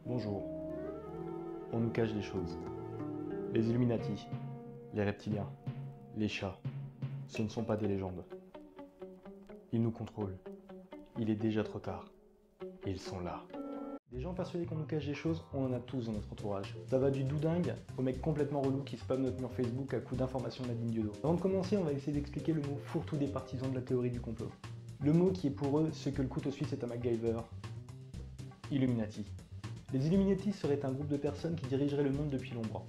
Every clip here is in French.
Bonjour. On nous cache des choses. Les Illuminati, les reptiliens, les chats, ce ne sont pas des légendes. Ils nous contrôlent. Il est déjà trop tard. Et ils sont là. Des gens persuadés qu'on nous cache des choses, on en a tous dans notre entourage. Ça va du doudingue au mec complètement relou qui spamme notre mur Facebook à coups d'informations Nadine Diodo. Avant de commencer, on va essayer d'expliquer le mot fourre-tout des partisans de la théorie du complot. Le mot qui est pour eux ce que le couteau suisse est à MacGyver. Illuminati. Les Illuminati seraient un groupe de personnes qui dirigeraient le monde depuis l'ombre.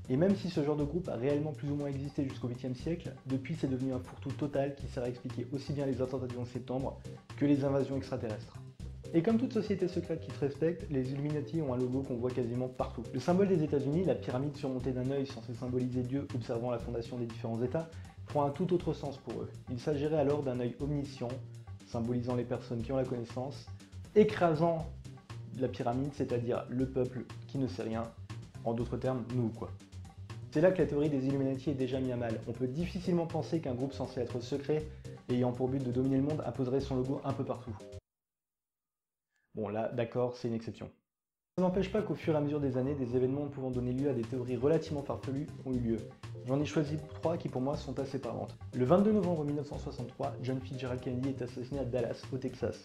Et même si ce genre de groupe a réellement plus ou moins existé jusqu'au 8e siècle, depuis c'est devenu un fourre-tout total qui sert à expliquer aussi bien les attentats du 11 septembre que les invasions extraterrestres. Et comme toute société secrète qui se respecte, les Illuminati ont un logo qu'on voit quasiment partout. Le symbole des États-Unis, la pyramide surmontée d'un œil censé symboliser Dieu observant la fondation des différents États, prend un tout autre sens pour eux. Il s'agirait alors d'un œil omniscient, symbolisant les personnes qui ont la connaissance, écrasant la pyramide, c'est-à-dire le peuple qui ne sait rien, en d'autres termes, nous quoi. C'est là que la théorie des Illuminati est déjà mise à mal. On peut difficilement penser qu'un groupe censé être secret, ayant pour but de dominer le monde, imposerait son logo un peu partout. Bon là, d'accord, c'est une exception. Ça n'empêche pas qu'au fur et à mesure des années, des événements pouvant donner lieu à des théories relativement farfelues ont eu lieu. J'en ai choisi 3 qui pour moi sont assez parlantes. Le 22 novembre 1963, John Fitzgerald Kennedy est assassiné à Dallas, au Texas.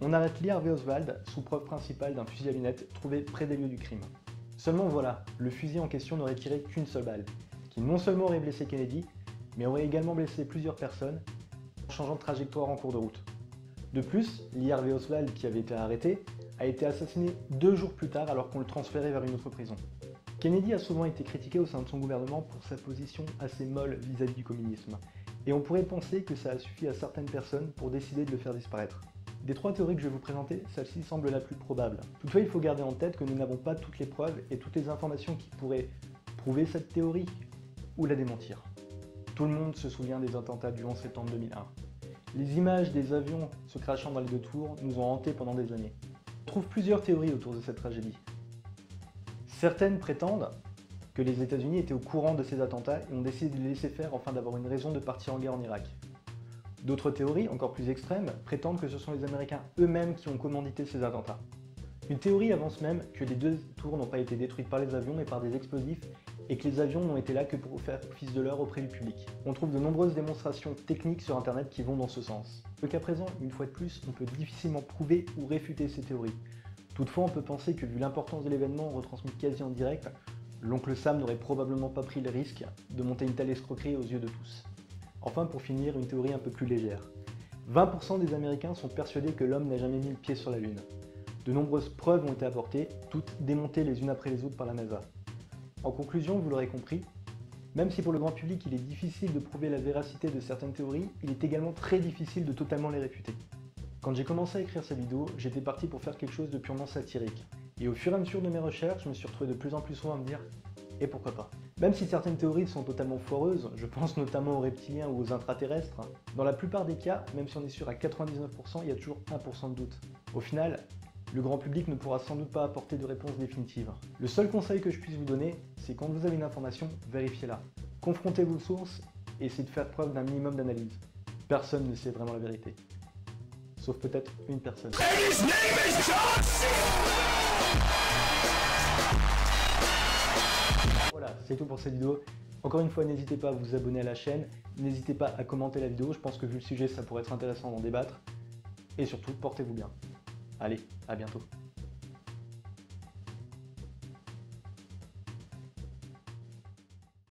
On arrête Lee Harvey Oswald sous preuve principale d'un fusil à lunettes trouvé près des lieux du crime. Seulement voilà, le fusil en question n'aurait tiré qu'une seule balle, qui non seulement aurait blessé Kennedy, mais aurait également blessé plusieurs personnes, en changeant de trajectoire en cours de route. De plus, Lee Harvey Oswald, qui avait été arrêté, a été assassiné 2 jours plus tard alors qu'on le transférait vers une autre prison. Kennedy a souvent été critiqué au sein de son gouvernement pour sa position assez molle vis-à-vis du communisme, et on pourrait penser que ça a suffi à certaines personnes pour décider de le faire disparaître. Des 3 théories que je vais vous présenter, celle-ci semble la plus probable. Toutefois, il faut garder en tête que nous n'avons pas toutes les preuves et toutes les informations qui pourraient prouver cette théorie ou la démentir. Tout le monde se souvient des attentats du 11 septembre 2001. Les images des avions se crachant dans les 2 tours nous ont hantés pendant des années. On trouve plusieurs théories autour de cette tragédie. Certaines prétendent que les États-Unis étaient au courant de ces attentats et ont décidé de les laisser faire afin d'avoir une raison de partir en guerre en Irak. D'autres théories, encore plus extrêmes, prétendent que ce sont les Américains eux-mêmes qui ont commandité ces attentats. Une théorie avance même que les 2 tours n'ont pas été détruites par les avions mais par des explosifs et que les avions n'ont été là que pour faire office de leurre auprès du public. On trouve de nombreuses démonstrations techniques sur internet qui vont dans ce sens. Le cas présent, une fois de plus, on peut difficilement prouver ou réfuter ces théories. Toutefois, on peut penser que vu l'importance de l'événement retransmis quasi en direct, l'oncle Sam n'aurait probablement pas pris le risque de monter une telle escroquerie aux yeux de tous. Enfin, pour finir, une théorie un peu plus légère. 20% des Américains sont persuadés que l'homme n'a jamais mis le pied sur la Lune. De nombreuses preuves ont été apportées, toutes démontées les unes après les autres par la NASA. En conclusion, vous l'aurez compris, même si pour le grand public il est difficile de prouver la véracité de certaines théories, il est également très difficile de totalement les réfuter. Quand j'ai commencé à écrire cette vidéo, j'étais parti pour faire quelque chose de purement satirique. Et au fur et à mesure de mes recherches, je me suis retrouvé de plus en plus souvent à me dire « et pourquoi pas ?» Même si certaines théories sont totalement foireuses, je pense notamment aux reptiliens ou aux intraterrestres, dans la plupart des cas, même si on est sûr à 99%, il y a toujours 1% de doute. Au final, le grand public ne pourra sans doute pas apporter de réponse définitive. Le seul conseil que je puisse vous donner, c'est quand vous avez une information, vérifiez-la. Confrontez vos sources et essayez de faire preuve d'un minimum d'analyse. Personne ne sait vraiment la vérité. Sauf peut-être une personne. Voilà, c'est tout pour cette vidéo. Encore une fois, n'hésitez pas à vous abonner à la chaîne, n'hésitez pas à commenter la vidéo, je pense que vu le sujet, ça pourrait être intéressant d'en débattre. Et surtout, portez-vous bien. Allez, à bientôt.